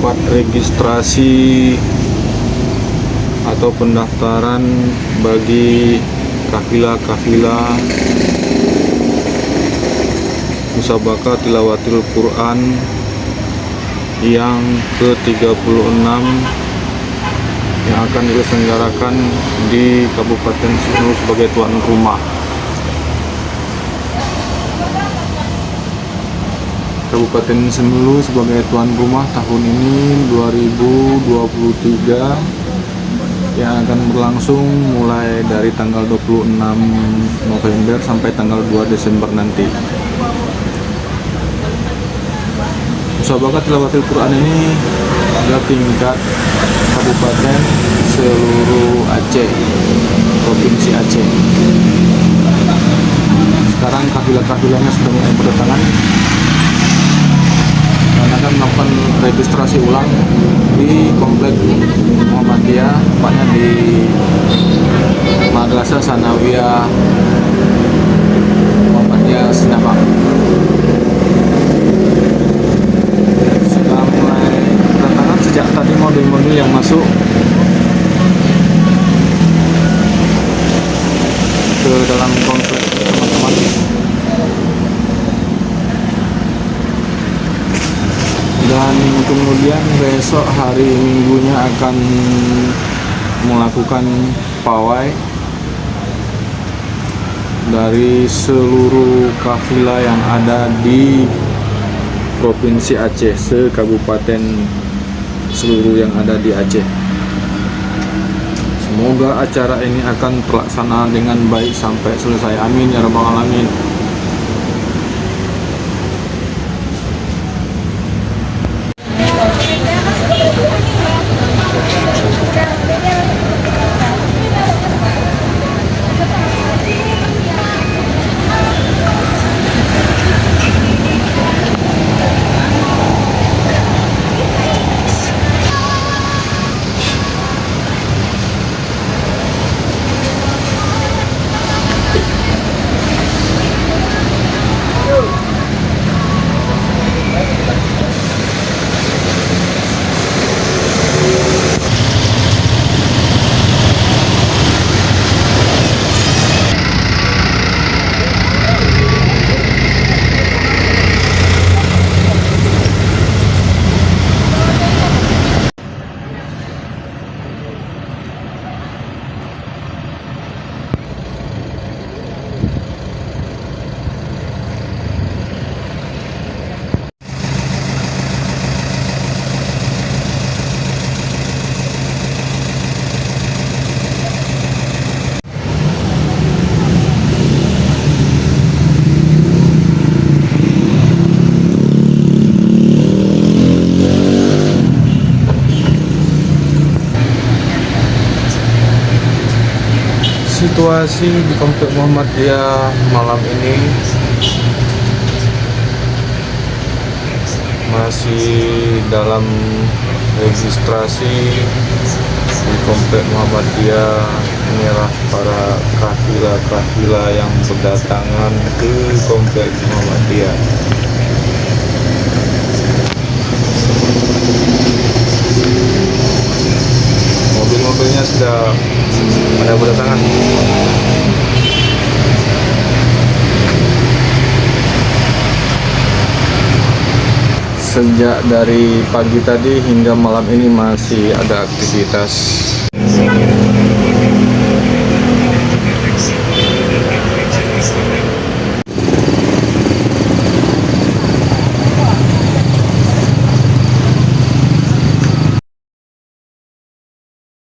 tempat registrasi atau pendaftaran bagi kafilah-kafilah Musabaqah Tilawatil Quran yang ke-36 yang akan diselenggarakan di Kabupaten Sulu sebagai tuan rumah. Kabupaten Sulu sebagai tuan rumah tahun ini 2023 yang akan berlangsung mulai dari tanggal 26 November sampai tanggal 2 Desember nanti. Musabaqah Tilawatil Quran ini adalah tingkat kabupaten seluruh Aceh, provinsi Aceh. Sekarang kafilah-kafilahnya sudah mulai berdatangan karena akan melakukan registrasi ulang di Komplek Muhammadiyah, tepatnya di Madrasah Sanawiyah Muhammadiyah Sinabang. Sudah mulai berdatangan sejak tadi mobil-mobil yang masuk ke dalam komplek teman-teman. Dan kemudian besok hari Minggunya akan melakukan pawai dari seluruh kafilah yang ada di Provinsi Aceh, se-kabupaten seluruh yang ada di Aceh. Semoga acara ini akan terlaksana dengan baik sampai selesai. Amin ya rabbal alamin. Situasi di Komplek Muhammadiyah malam ini masih dalam registrasi di Komplek Muhammadiyah. Inilah para kafilah-kafilah yang berdatangan ke Komplek Muhammadiyah. Mobil-mobilnya sudah ada berdatangan. Sejak dari pagi tadi hingga malam ini masih ada aktivitas